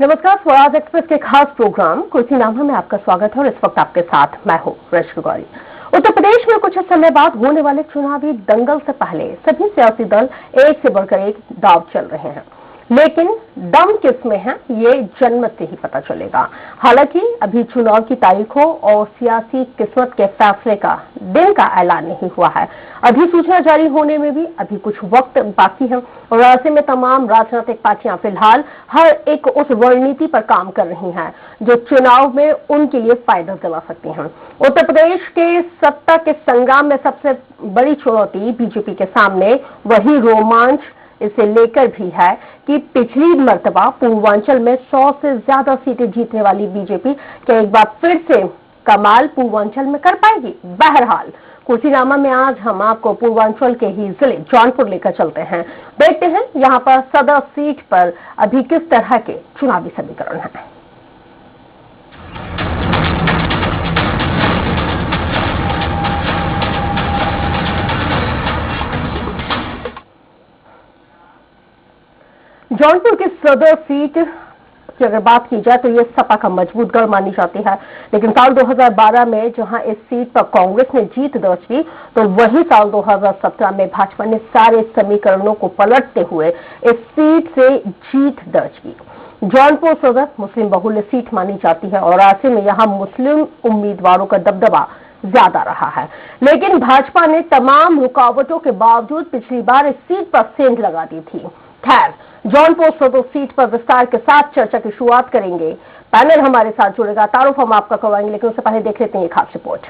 नमस्कार, स्वराज एक्सप्रेस के खास प्रोग्राम कुर्सीनामा में आपका स्वागत है और इस वक्त आपके साथ मैं हूं रश्मि गौरी। उत्तर प्रदेश में कुछ समय बाद होने वाले चुनावी दंगल से पहले सभी सियासी दल एक से बढ़कर एक दांव चल रहे हैं, लेकिन दम किसमें है ये जनमत से ही पता चलेगा। हालांकि अभी चुनाव की तारीखों और सियासी किस्मत के फैसले का दिन का ऐलान नहीं हुआ है। अधिसूचना जारी होने में भी अभी कुछ वक्त बाकी है और ऐसे में तमाम राजनीतिक पार्टियां फिलहाल हर एक उस रणनीति पर काम कर रही हैं जो चुनाव में उनके लिए फायदा दिला सकती है। उत्तर प्रदेश के सत्ता के संग्राम में सबसे बड़ी चुनौती बीजेपी के सामने वही रोमांच इसे लेकर भी है कि पिछली मर्तबा पूर्वांचल में 100 से ज्यादा सीटें जीतने वाली बीजेपी क्या एक बार फिर से कमाल पूर्वांचल में कर पाएगी। बहरहाल कुर्सीनामा में आज हम आपको पूर्वांचल के ही जिले जौनपुर लेकर चलते हैं। देखते हैं यहाँ पर सदर सीट पर अभी किस तरह के चुनावी समीकरण हैं। जौनपुर की सदर सीट की अगर बात की जाए तो ये सपा का मजबूत गढ़ मानी जाती है, लेकिन साल 2012 में जहां इस सीट पर कांग्रेस ने जीत दर्ज की तो वही साल 2017 में भाजपा ने सारे समीकरणों को पलटते हुए इस सीट से जीत दर्ज की। जौनपुर सदर मुस्लिम बहुल्य सीट मानी जाती है और ऐसे में यहां मुस्लिम उम्मीदवारों का दबदबा ज्यादा रहा है, लेकिन भाजपा ने तमाम रुकावटों के बावजूद पिछली बार इस सीट पर सेंध लगा दी थी। खैर, जौनपुर सदर सीट पर विस्तार के साथ चर्चा की शुरुआत करेंगे। पैनल हमारे साथ जुड़ेगा, तारुफ हम आपका करवाएंगे, लेकिन उससे पहले देख लेते हैं ये खास रिपोर्ट।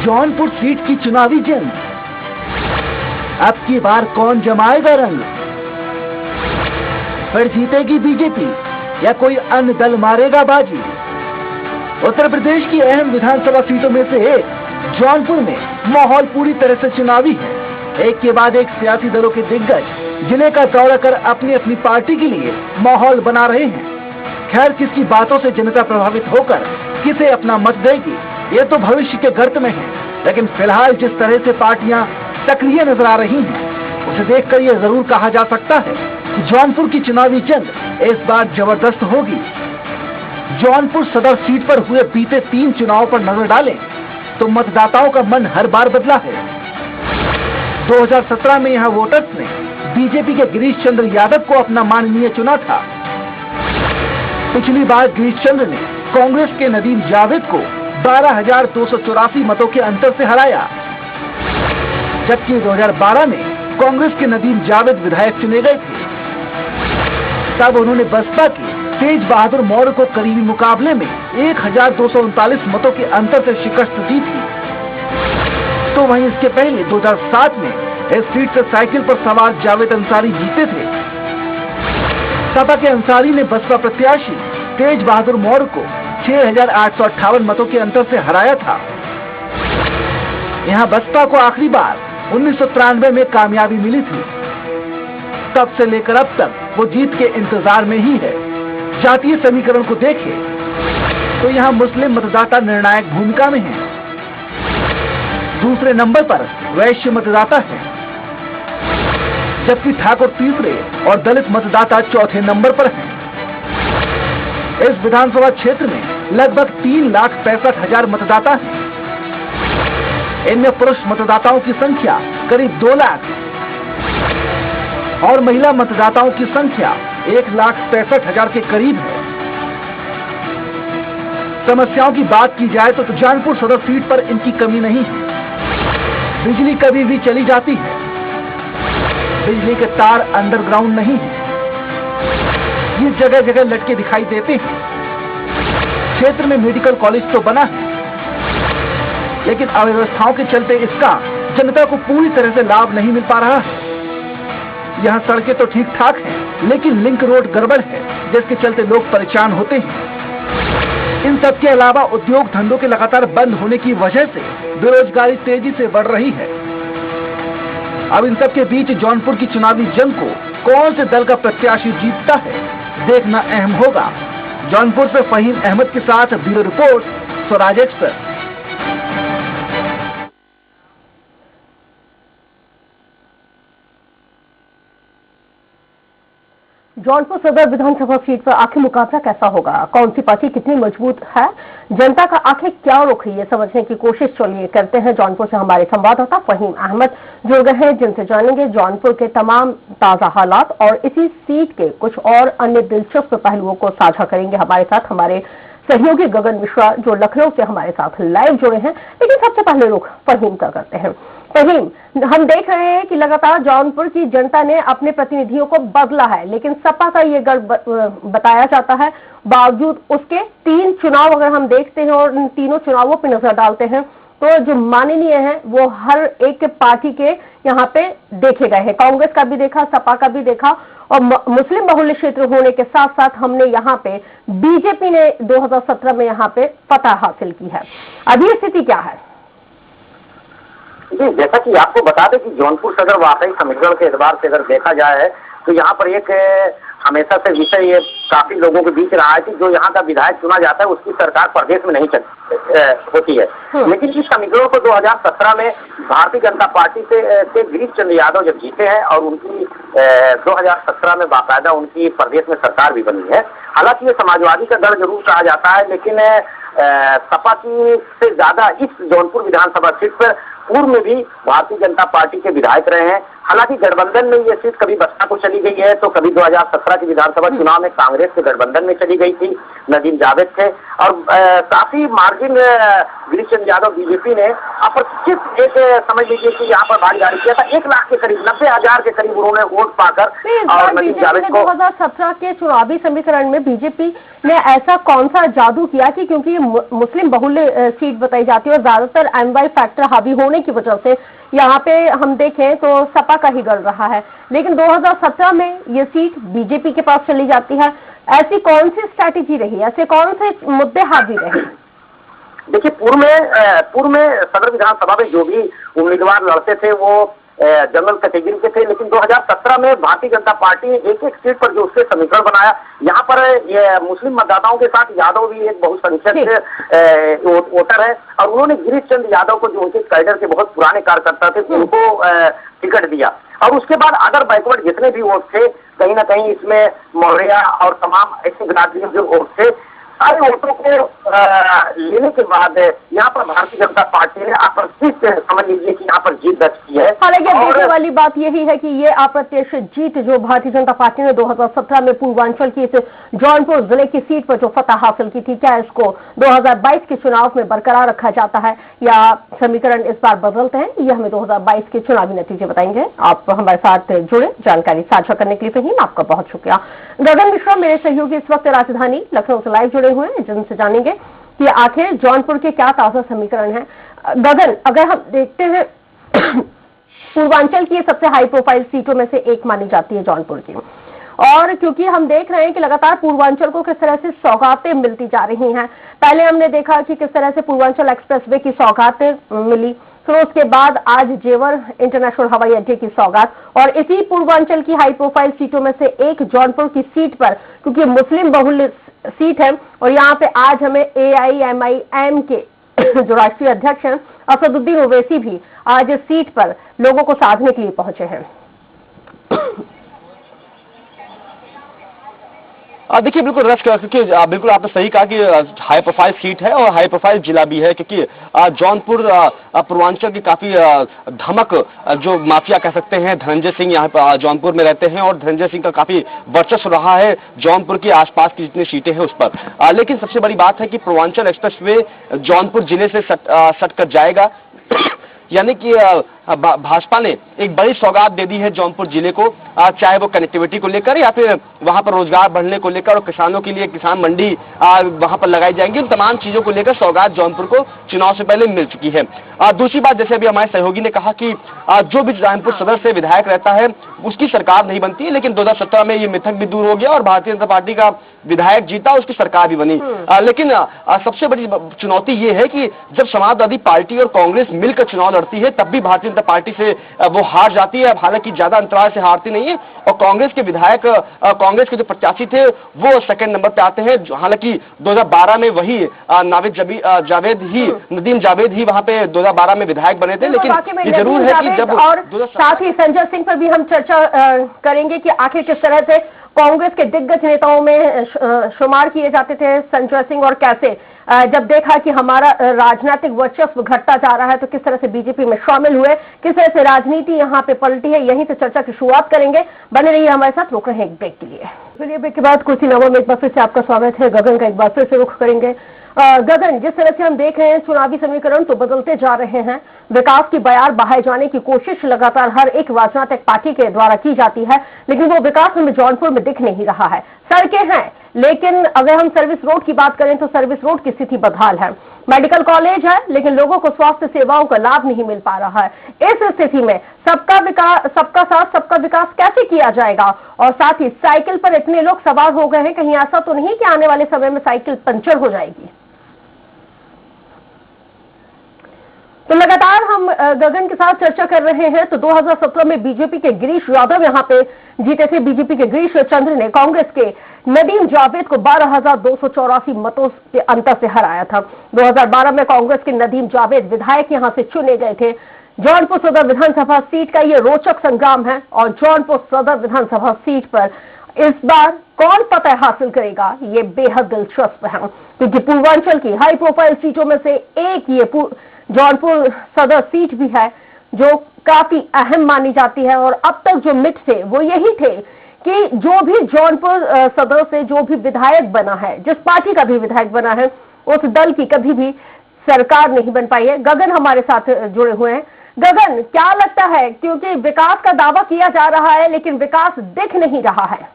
जौनपुर सीट की चुनावी जंग, अब की बार कौन जमाएगा रंग? फिर जीतेगी बीजेपी या कोई अन्य दल मारेगा बाजी? उत्तर प्रदेश की अहम विधानसभा सीटों में से एक जौनपुर में माहौल पूरी तरह से चुनावी है। एक के बाद एक सियासी दलों के दिग्गज जिले का दौरा कर अपनी अपनी पार्टी के लिए माहौल बना रहे हैं। खैर, किसकी बातों से जनता प्रभावित होकर किसे अपना मत देगी ये तो भविष्य के गर्त में है, लेकिन फिलहाल जिस तरह से पार्टियां सक्रिय नजर आ रही हैं उसे देखकर यह जरूर कहा जा सकता है कि जौनपुर की चुनावी जंग इस बार जबरदस्त होगी। जौनपुर सदर सीट पर हुए बीते 3 चुनाव पर नजर डालें तो मतदाताओं का मन हर बार बदला है। 2017 में यहां वोटर्स ने बीजेपी के गिरीश चंद्र यादव को अपना माननीय चुना था। पिछली बार गिरीश चंद्र ने कांग्रेस के नदीम जावेद को 12,284 मतों के अंतर से हराया, जबकि 2012 में कांग्रेस के नदीम जावेद विधायक चुने गए थे। तब उन्होंने बसपा के तेज बहादुर मौर्य को करीबी मुकाबले में 1,239 मतों के अंतर से शिकस्त दी थी। तो वहीं इसके पहले 2007 में इस सीट से साइकिल पर सवार जावेद अंसारी जीते थे। सपा के अंसारी ने बसपा प्रत्याशी तेज बहादुर मौर्य को 6,858 मतों के अंतर से हराया था। यहाँ बसपा को आखिरी बार 1993 में कामयाबी मिली थी। तब से लेकर अब तक वो जीत के इंतजार में ही है। जातीय समीकरण को देखें तो यहाँ मुस्लिम मतदाता निर्णायक भूमिका में हैं। दूसरे नंबर पर वैश्य मतदाता है, जबकि ठाकुर तीसरे और दलित मतदाता चौथे नंबर पर हैं। इस विधानसभा क्षेत्र में लगभग 3,65,000 मतदाता हैं। इनमें पुरुष मतदाताओं की संख्या करीब 2 लाख और महिला मतदाताओं की संख्या 1,65,000 के करीब है। समस्याओं की बात की जाए तो जौनपुर सदर सीट पर इनकी कमी नहीं है। बिजली कभी भी चली जाती है, बिजली के तार अंडरग्राउंड नहीं है, ये जगह जगह लटके दिखाई देते हैं। क्षेत्र में मेडिकल कॉलेज तो बना है, लेकिन अव्यवस्थाओं के चलते इसका जनता को पूरी तरह से लाभ नहीं मिल पा रहा है। यहाँ सड़कें तो ठीक ठाक हैं, लेकिन लिंक रोड गड़बड़ है, जिसके चलते लोग परेशान होते हैं। इन सब के अलावा उद्योग धंधों के लगातार बंद होने की वजह से बेरोजगारी तेजी से बढ़ रही है। अब इन सब के बीच जौनपुर की चुनावी जंग को कौन से दल का प्रत्याशी जीतता है देखना अहम होगा। जौनपुर से फहीम अहमद के साथ bureau report, Swaraj express. Jaunpur सदर विधानसभा सीट पर आखिर मुकाबला कैसा होगा, कौन सी पार्टी कितनी मजबूत है, जनता का आखिर क्या रुख है, ये समझने की कोशिश चलिए करते हैं। जौनपुर से हमारे संवाददाता फहीम अहमद जुड़ गए हैं, जिनसे जानेंगे जौनपुर के तमाम ताजा हालात और इसी सीट के कुछ और अन्य दिलचस्प पहलुओं को साझा करेंगे हमारे साथ हमारे सहयोगी गगन मिश्रा, जो लखनऊ से हमारे साथ लाइव जुड़े हैं। लेकिन सबसे पहले रुख फहीम का करते हैं। फहीम, हम देख रहे हैं कि लगातार जौनपुर की जनता ने अपने प्रतिनिधियों को बदला है, लेकिन सपा का ये गढ़ बताया जाता है। बावजूद उसके 3 चुनाव अगर हम देखते हैं और इन तीनों चुनावों पर नजर डालते हैं तो जो माननीय हैं वो हर एक पार्टी के यहाँ पे देखे गए हैं। कांग्रेस का भी देखा, सपा का भी देखा और मुस्लिम बहुल्य क्षेत्र होने के साथ साथ हमने यहाँ पे बीजेपी ने 2017 में यहाँ पे फतह हासिल की है। अभी स्थिति क्या है? जी, जैसा कि आपको बता दें कि जौनपुर सदर वाकई समीकरण के एतबार से अगर देखा जाए तो यहाँ पर एक हमेशा से विषय ये काफी लोगों के बीच रहा है कि जो यहाँ का विधायक चुना जाता है उसकी सरकार प्रदेश में नहीं होती है। लेकिन इस समीकरण को 2017 में भारतीय जनता पार्टी से गिरीश चंद्र यादव जब जीते हैं और उनकी 2017 में बाकायदा उनकी प्रदेश में सरकार भी बनी है। हालांकि ये समाजवादी का गढ़ जरूर कहा जाता है, लेकिन सपा की से ज्यादा इस जौनपुर विधानसभा सीट पर पूर्व में भी भारतीय जनता पार्टी के विधायक रहे हैं। हालांकि गठबंधन में ये सीट कभी बसपा को चली गई है तो कभी 2017 के विधानसभा चुनाव में कांग्रेस के गठबंधन में चली गई थी, नदीम जावेद थे और काफी मार्जिन गिरीश चंद्र यादव बीजेपी ने अप्रत्याशित एक समझ लीजिए कि यहाँ पर भागीदारी किया था। 1 लाख के करीब 90,000 के करीब उन्होंने वोट पाकर और नदीम जावेद को 2017 के चुनावी समीकरण में बीजेपी ने ऐसा कौन सा जादू किया कि क्योंकि ये मुस्लिम बहुल्य सीट बताई जाती है और ज्यादातर एमवाई फैक्टर हावी होने की वजह से यहाँ पे हम देखें तो सपा का ही गढ़ रहा है, लेकिन 2017 में ये सीट बीजेपी के पास चली जाती है। ऐसी कौन सी स्ट्रैटेजी रही, ऐसे कौन से मुद्दे हावी रहे? देखिए, पूर्व में सदर विधानसभा में जो भी उम्मीदवार लड़ते थे वो जनरल कैटेगरी के थे, लेकिन 2017 में भारतीय जनता पार्टी ने एक सीट पर जो उससे समीकरण बनाया, यहाँ पर ये मुस्लिम मतदाताओं के साथ यादव भी एक बहुसंख्यक वोटर है और उन्होंने गिरीश चंद्र यादव को जो उनके कैडर के बहुत पुराने कार्यकर्ता थे उनको टिकट दिया। और उसके बाद अदर बैकवर्ड जितने भी वोट थे कहीं ना कहीं इसमें मौर्या और तमाम ऐसी बिरादरी जो वोट थे सारे वोटों को लेने के बाद यहाँ पर भारतीय जनता पार्टी ने अप्रत्याशित समझ लीजिए कि यहाँ पर जीत दर्ज की है। हालांकि देखने वाली बात यही है कि ये अप्रत्याशित जीत जो भारतीय जनता पार्टी ने 2017 में पूर्वांचल की इस जौनपुर जिले की सीट पर जो फतह हासिल की थी, क्या इसको 2022 के चुनाव में बरकरार रखा जाता है या समीकरण इस बार बदलते हैं? ये हमें 2022 के चुनावी नतीजे बताएंगे। आप हमारे साथ जुड़े, जानकारी साझा करने के लिए फहीम आपका बहुत शुक्रिया। गगन मिश्रा मेरे सहयोगी इस वक्त राजधानी लखनऊ से लाइव जुड़े हुए हैं, जिनसे जानेंगे कि आखिर जौनपुर के क्या ताजा समीकरण हैं। गगन, अगर हम देखते हैं पूर्वांचल की सबसे हाई प्रोफाइल सीटों में से एक मानी जाती है जौनपुर की, और क्योंकि हम देख रहे हैं कि लगातार पूर्वांचल को किस तरह से सौगातें मिलती जा रही हैं। पहले हमने देखा कि किस तरह से पूर्वांचल एक्सप्रेसवे की सौगातें मिली, फिर उसके बाद आज जेवर इंटरनेशनल हवाई अड्डे की सौगात, और इसी पूर्वांचल की हाई प्रोफाइल सीटों में से एक जौनपुर की सीट पर, क्योंकि मुस्लिम बहुल्य सीट है और यहाँ पे आज हमें AIMIM के जो राष्ट्रीय अध्यक्ष हैं असदुद्दीन ओवैसी भी आज इस सीट पर लोगों को साधने के लिए पहुंचे हैं। देखिए, बिल्कुल रश, क्योंकि बिल्कुल आपने सही कहा कि हाई प्रोफाइल सीट है और हाई प्रोफाइल जिला भी है, क्योंकि जौनपुर पूर्वांचल की काफी धमक जो माफिया कह सकते हैं धनंजय सिंह यहाँ पर जौनपुर में रहते हैं और धनंजय सिंह का काफी वर्चस्व रहा है जौनपुर के आसपास की जितनी सीटें हैं उस पर। लेकिन सबसे बड़ी बात है कि पूर्वांचल एक्सप्रेसवे जौनपुर जिले से सट कर जाएगा, यानी कि भाजपा ने एक बड़ी सौगात दे दी है जौनपुर जिले को, चाहे वो कनेक्टिविटी को लेकर या फिर वहां पर रोजगार बढ़ने को लेकर और किसानों के लिए किसान मंडी वहां पर लगाई जाएंगी। उन तमाम चीजों को लेकर सौगात जौनपुर को चुनाव से पहले मिल चुकी है। दूसरी बात, जैसे अभी हमारे सहयोगी ने कहा कि जो भी जौनपुर सदर से विधायक रहता है उसकी सरकार नहीं बनती है, लेकिन 2017 में ये मिथक भी दूर हो गया और भारतीय जनता पार्टी का विधायक जीता, उसकी सरकार भी बनी। लेकिन सबसे बड़ी चुनौती ये है कि जब समाजवादी पार्टी और कांग्रेस मिलकर चुनाव लड़ती है तब भी भारतीय जनता पार्टी से वो हार जाती है। हालांकि ज्यादा अंतराल से हारती नहीं है और कांग्रेस के विधायक, कांग्रेस के जो प्रत्याशी थे वो सेकंड नंबर पे आते हैं। हालांकि 2012 में वही नदीम जावेद ही वहां पे 2012 में विधायक बने थे। लेकिन ये जरूर है कि जब और साथ ही संजय सिंह पर भी हम चर्चा करेंगे कि आखिर किस तरह से कांग्रेस के दिग्गज नेताओं में शुमार किए जाते थे संजय सिंह, और कैसे जब देखा कि हमारा राजनीतिक वर्चस्व घटता जा रहा है तो किस तरह से बीजेपी में शामिल हुए, किस तरह से राजनीति यहाँ पे पलटी है। यहीं से चर्चा की शुरुआत करेंगे। बने रहिए हमारे साथ, रोक रहे हैं एक ब्रेक के लिए। चलिए ब्रेक के बाद कुर्सीनामा में एक बार फिर से आपका स्वागत है। गगन का एक बार फिर से रुख करेंगे। गगन, जिस तरह से हम देख रहे हैं चुनावी समीकरण तो बदलते जा रहे हैं, विकास की बयार बहाए जाने की कोशिश लगातार हर एक राजनीतिक पार्टी के द्वारा की जाती है, लेकिन वो विकास हमें जौनपुर में दिख नहीं रहा है। सड़कें हैं, लेकिन अगर हम सर्विस रोड की बात करें तो सर्विस रोड की स्थिति बदहाल है। मेडिकल कॉलेज है, लेकिन लोगों को स्वास्थ्य सेवाओं का लाभ नहीं मिल पा रहा है। इस स्थिति में सबका विकास, सबका साथ सबका विकास कैसे किया जाएगा? और साथ ही साइकिल पर इतने लोग सवार हो गए हैं, कहीं ऐसा तो नहीं कि आने वाले समय में साइकिल पंचर हो जाएगी? तो लगातार हम गगन के साथ चर्चा कर रहे हैं। तो 2017 में बीजेपी के गिरीश यादव यहां पे जीते थे। बीजेपी के गिरीश चंद्र ने कांग्रेस के नदीम जावेद को 12,284 मतों के अंतर से हराया था। 2012 में कांग्रेस के नदीम जावेद विधायक यहां से चुने गए थे। जौनपुर सदर विधानसभा सीट का ये रोचक संग्राम है और जौनपुर सदर विधानसभा सीट पर इस बार कौन फतह हासिल करेगा, ये बेहद दिलचस्प है, क्योंकि पूर्वांचल की हाई प्रोफाइल सीटों में से एक ये जौनपुर सदर सीट भी है जो काफी अहम मानी जाती है। और अब तक जो मिथ थे वो यही थे कि जो भी जौनपुर सदर से जो भी विधायक बना है, जिस पार्टी का भी विधायक बना है, उस दल की कभी भी सरकार नहीं बन पाई है। गगन हमारे साथ जुड़े हुए हैं। गगन, क्या लगता है, क्योंकि विकास का दावा किया जा रहा है लेकिन विकास दिख नहीं रहा है?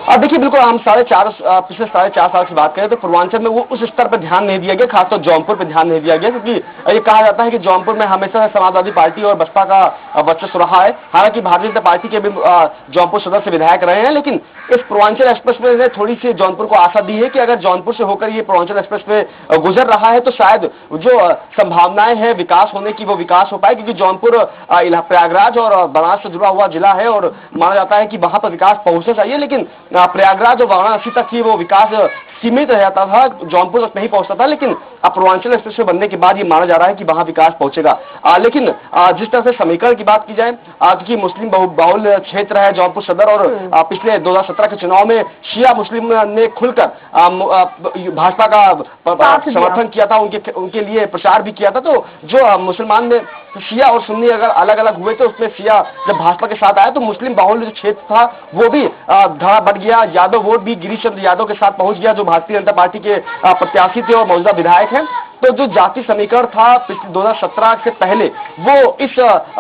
अब देखिए, बिल्कुल हम पिछले 4.5 साल की बात करें तो पूर्वांचल में वो उस स्तर पर ध्यान नहीं दिया गया, खासतौर जौनपुर पर ध्यान नहीं दिया गया, क्योंकि ये कहा जाता है कि जौनपुर में हमेशा समाजवादी पार्टी और बसपा का वर्चस्व रहा है। हालांकि भारतीय जनता पार्टी के भी जौनपुर सदर से विधायक रहे हैं, लेकिन इस पूर्वांचल एक्सप्रेसवे ने थोड़ी सी जौनपुर को आशा दी है कि अगर जौनपुर से होकर ये पूर्वांचल एक्सप्रेसवे गुजर रहा है तो शायद जो संभावनाएं हैं विकास होने की वो विकास हो पाए, क्योंकि जौनपुर प्रयागराज और बनारस से जुड़ा हुआ जिला है और माना जाता है कि वहां पर विकास पहुंचना चाहिए, लेकिन प्रयागराज और वाराणसी तक ही वो विकास सीमित रह जाता था, जौनपुर तक नहीं पहुंचता था। लेकिन अब पूर्वांचल एक्सप्रेसवे बनने के बाद ये माना जा रहा है कि वहां विकास पहुंचेगा। लेकिन जिस तरह से समीकरण की बात की जाए, क्योंकि मुस्लिम बहुल क्षेत्र है जौनपुर सदर और पिछले 2017 के चुनाव में शिया मुस्लिम ने खुलकर भाजपा का समर्थन किया था, उनके लिए प्रचार भी किया था। तो जो मुसलमान में शिया और सुन्नी अगर अलग अलग हुए तो उसमें शिया जब भाजपा के साथ आया तो मुस्लिम बहुल जो क्षेत्र था वो भी धड़ा बढ़ गया। यादव वोट भी गिरीश चंद्र यादव के साथ पहुंच गया, जो भारतीय जनता पार्टी के प्रत्याशी थे और मौजूदा विधायक हैं। तो जो जाति समीकरण था 2017 से पहले वो इस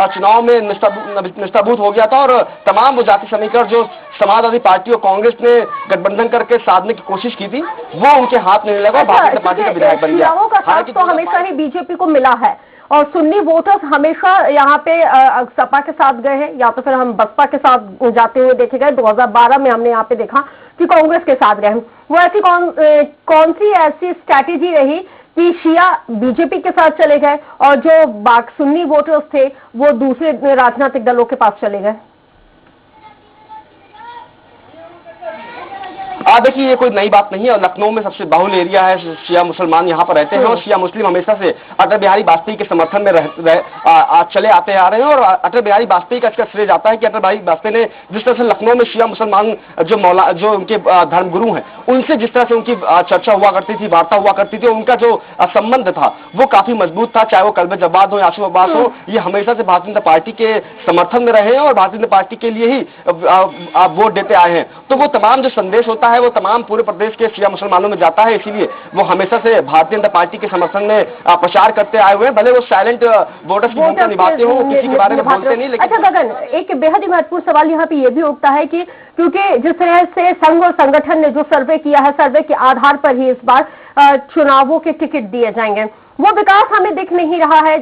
चुनाव में निष्ठाभूत हो गया था और तमाम वो जाति समीकरण जो समाजवादी पार्टी और कांग्रेस ने गठबंधन करके साधने की कोशिश की थी वो उनके हाथ में नहीं लगा। भारतीय जनता पार्टी का विधायक बन गया। हालांकि तो हमेशा ही बीजेपी को मिला है और सुन्नी वोटर्स हमेशा यहाँ पे सपा के साथ गए हैं या तो फिर हम बसपा के साथ जाते हुए देखे गए। 2012 में हमने यहाँ पे देखा कि कांग्रेस के साथ गए। वो ऐसी कौन सी ऐसी स्ट्रैटेजी रही कि शिया बीजेपी के साथ चले गए और जो सुन्नी वोटर्स थे वो दूसरे राजनीतिक दलों के पास चले गए? देखिए, ये कोई नई बात नहीं है और लखनऊ में सबसे बाहुल एरिया है, शिया मुसलमान यहाँ पर रहते हैं और शिया मुस्लिम हमेशा से अटल बिहारी वाजपेयी के समर्थन में चले आते आ रहे हैं। और अटल बिहारी वाजपेयी का इसका श्रेय जाता है कि अटल बिहारी वाजपेयी ने जिस तरह से लखनऊ में शिया मुसलमान जो उनके धर्मगुरु हैं उनसे जिस तरह से उनकी चर्चा हुआ करती थी, वार्ता हुआ करती थी, उनका जो संबंध था वो काफी मजबूत था, चाहे वो कल्बे जव्वाद हो या आसिफ अब्बास हो, ये हमेशा से भारतीय जनता पार्टी के समर्थन में रहे हैं और भारतीय जनता पार्टी के लिए ही वोट देते आए हैं। तो वो तमाम जो संदेश होता है वो तमाम पूरे प्रदेश के शिया मुसलमानों में जाता है, इसीलिए वो हमेशा से भारतीय जनता पार्टी के समर्थन में प्रचार करते आए हुए हैं। भले वो साइलेंट वोटर्स की भूमिका निभाते हो, किसी के बारे में बोलते नहीं, लेकिन अच्छा गगन, एक बेहद ही महत्वपूर्ण सवाल यहाँ पे ये भी उठता है कि क्योंकि जिस तरह से संघ और संगठन ने जो सर्वे किया है, सर्वे के आधार पर ही इस बार चुनावों के टिकट दिए जाएंगे, वो विकास हमें दिख नहीं रहा है।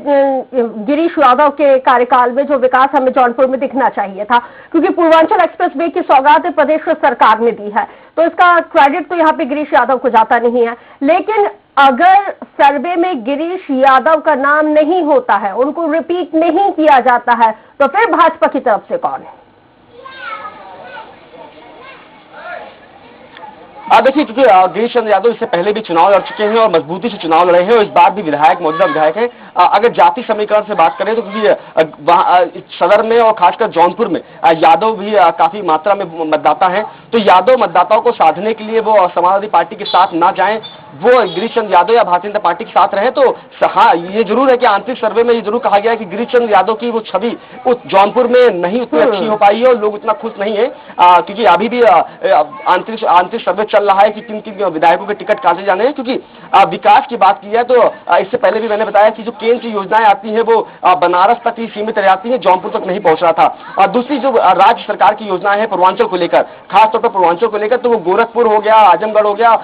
गिरीश यादव के कार्यकाल में जो विकास हमें जौनपुर में दिखना चाहिए था, क्योंकि पूर्वांचल एक्सप्रेसवे की सौगात प्रदेश सरकार ने दी है, तो इसका क्रेडिट तो यहाँ पे गिरीश यादव को जाता नहीं है। लेकिन अगर सर्वे में गिरीश यादव का नाम नहीं होता है, उनको रिपीट नहीं किया जाता है, तो फिर भाजपा की तरफ से कौन है? देखिए, क्योंकि गिरीश चंद्र यादव इससे पहले भी चुनाव लड़ चुके हैं और मजबूती से चुनाव लड़े हैं और इस बार भी मौजूदा विधायक हैं। अगर जाति समीकरण से बात करें तो क्योंकि सदर में और खासकर जौनपुर में यादव भी काफी मात्रा में मतदाता हैं, तो यादव मतदाताओं को साधने के लिए वो समाजवादी पार्टी के साथ ना जाएं, वो गिरीश चंद्र यादव या भारतीय जनता पार्टी के साथ रहे। तो हाँ, ये जरूर है कि आंतरिक सर्वे में ये जरूर कहा गया है कि गिरीश चंद्र यादव की वो छवि उस जौनपुर में नहीं उतनी अच्छी हो पाई है और लोग उतना खुश नहीं है, क्योंकि अभी भी आंतरिक सर्वे चल रहा है कि किन किन विधायकों के टिकट काटे जाने हैं। क्योंकि विकास की बात की है तो इससे पहले भी मैंने बताया कि जो केंद्र की योजनाएं आती हैं वो बनारस तक ही सीमित रह जाती हैं, जौनपुर तक नहीं पहुंच रहा था। और दूसरी जो राज्य सरकार की योजनाएं हैं पूर्वांचल को लेकर, खासतौर पर पूर्वांचल को लेकर, तो वो गोरखपुर हो गया, आजमगढ़ हो गया,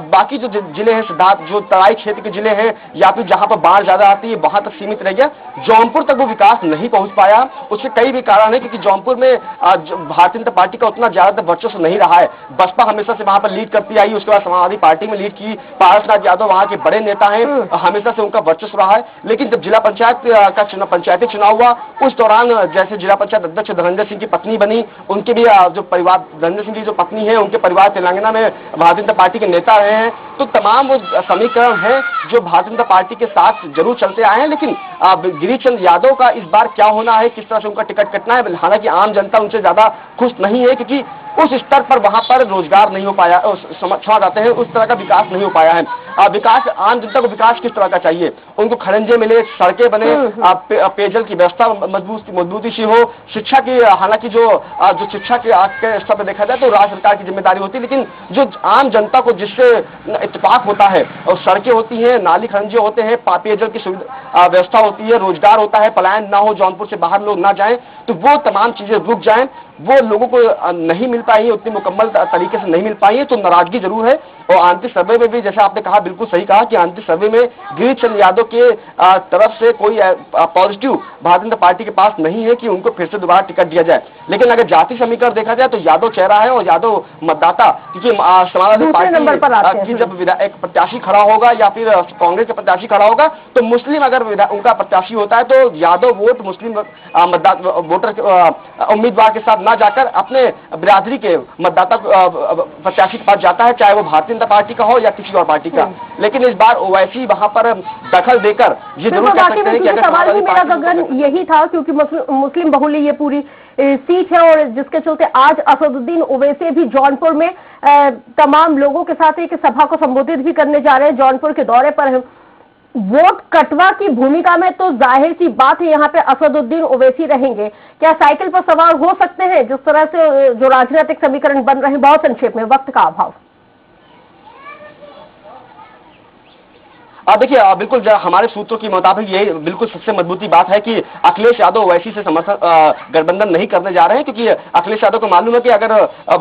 बाकी जो जिले हैं सिद्धार्थ, जो तराई क्षेत्र के जिले हैं या फिर जहां पर बाढ़ ज्यादा आती है, वहां तक सीमित रह गया। जौनपुर तक वो विकास नहीं पहुंच पाया। उसके कई भी कारण है, क्योंकि जौनपुर में भारतीय जनता पार्टी का उतना ज्यादा वर्चस्व नहीं रहा है। बसपा हमेशा से वहां पर लीड करती आई, उसके बाद समाजवादी पार्टी में लीड की। पारसनाथ यादव वहां के बड़े नेता हैं, हमेशा से उनका वर्चस्व रहा है। लेकिन जब जिला पंचायत का पंचायती चुनाव हुआ, उस दौरान जैसे जिला पंचायत अध्यक्ष धनंजय सिंह की पत्नी बनी, उनके भी जो परिवार, धनंजय सिंह की जो पत्नी है, उनके परिवार तेलंगाना में भारतीय जनता पार्टी के नेता रहे हैं। तो तमाम वो समीकरण है जो भारतीय जनता पार्टी के साथ जरूर चलते आए हैं। लेकिन गिरीश चंद्र यादव का इस बार क्या होना है, किस तरह से उनका टिकट कटना है, हालांकि आम जनता उनसे ज्यादा खुश नहीं है, क्योंकि उस स्तर पर वहां पर रोजगार नहीं हो पाया, क्षमा जाते हैं, उस तरह का विकास नहीं हो पाया है। विकास, आम जनता को विकास किस तरह का चाहिए, उनको खड़ंजे मिले, सड़कें बने, पेयजल की व्यवस्था मजबूती से हो, शिक्षा की, हालांकि जो शिक्षा के स्तर पर देखा जाए तो राज्य सरकार की जिम्मेदारी होती है, लेकिन जो आम जनता को जिससे इत्तेफाक होता है, और सड़कें होती हैं, नाली खड़ंजे होते हैं, पेयजल की व्यवस्था होती है, रोजगार होता है, पलायन ना हो, जौनपुर से बाहर लोग ना जाएं, तो वो तमाम चीजें रुक जाएं, वो लोगों को नहीं मिल पाई है, उतनी मुकम्मल तरीके से नहीं मिल पाई है, तो नाराजगी जरूर है। और आंतरिक सर्वे में भी, जैसे आपने कहा, बिल्कुल सही कहा कि आंतरिक सर्वे में गिरीश चंद्र यादव के तरफ से कोई पॉजिटिव भारतीय जनता पार्टी के पास नहीं है कि उनको फिर से दोबारा टिकट दिया जाए। लेकिन अगर जाति समीकरण देखा जाए तो यादव चेहरा है और यादव मतदाता, क्योंकि समाजवादी पार्टी की जब एक प्रत्याशी खड़ा होगा या फिर कांग्रेस का प्रत्याशी खड़ा होगा, तो मुस्लिम अगर उनका प्रत्याशी होता है तो यादव वोट मुस्लिम वोटर उम्मीदवार के साथ ना जाकर अपने बिरादरी के मतदाता प्रत्याशी के पास जाता है, चाहे वो भारतीय जनता पार्टी का हो या किसी और पार्टी का। लेकिन इस बार ओवैसी वहां पर दखल देकर ये जरूर कह सकते हैं कि अगर सवाल भी मेरा गगन यही था, क्योंकि मुस्लिम बहुल ये पूरी सीट है और जिसके चलते आज असदुद्दीन ओवैसी भी जौनपुर में तमाम लोगों के साथ एक सभा को संबोधित भी करने जा रहे हैं, जौनपुर के दौरे पर है। वोट कटवा की भूमिका में तो जाहिर सी बात है यहाँ पे असदुद्दीन ओवैसी रहेंगे। क्या साइकिल पर सवार हो सकते हैं जिस तरह से जो राजनीतिक समीकरण बन रहे हैं? बहुत संक्षेप में, वक्त का अभाव। देखिए, बिल्कुल हमारे सूत्रों के मुताबिक ये बिल्कुल सबसे मजबूती बात है कि अखिलेश यादव ओवैसी से गठबंधन नहीं करने जा रहे हैं, क्योंकि अखिलेश यादव को मालूम है कि अगर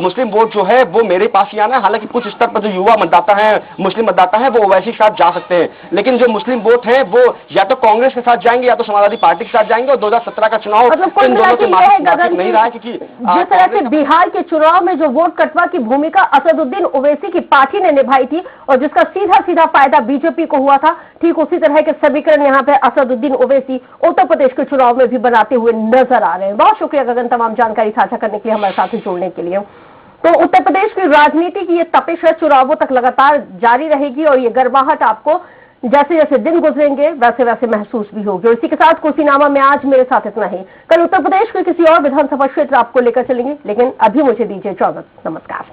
मुस्लिम वोट जो है वो मेरे पास ही आना है। हालांकि कुछ स्तर पर जो युवा मतदाता है, मुस्लिम मतदाता है, वो ओवैसी के साथ जा सकते हैं, लेकिन जो मुस्लिम वोट है वो या तो कांग्रेस के साथ जाएंगे या तो समाजवादी पार्टी के साथ जाएंगे। और 2017 का चुनाव इन दोनों के माध्यम नहीं रहा है, क्योंकि जिस तरह से बिहार के चुनाव में जो वोट कटवा की भूमिका असदुद्दीन ओवैसी की पार्टी ने निभाई थी और जिसका सीधा सीधा फायदा बीजेपी को हुआ था, ठीक उसी तरह के समीकरण यहाँ पे असदुद्दीन ओवैसी उत्तर प्रदेश के चुनाव में भी बनाते हुए नजर आ रहे हैं। बहुत शुक्रिया गगन, तमाम जानकारी साझा करने के लिए, हमारे साथ जुड़ने के लिए। तो उत्तर प्रदेश की राजनीति की ये तपिश है, चुनावों तक लगातार जारी रहेगी और ये गर्माहट आपको जैसे जैसे दिन गुजरेंगे वैसे वैसे महसूस भी होगी। और इसी के साथ कुर्सीनामा में आज मेरे साथ इतना ही। कल उत्तर प्रदेश के किसी और विधानसभा क्षेत्र आपको लेकर चलेंगे, लेकिन अभी मुझे दीजिए इजाजत। नमस्कार।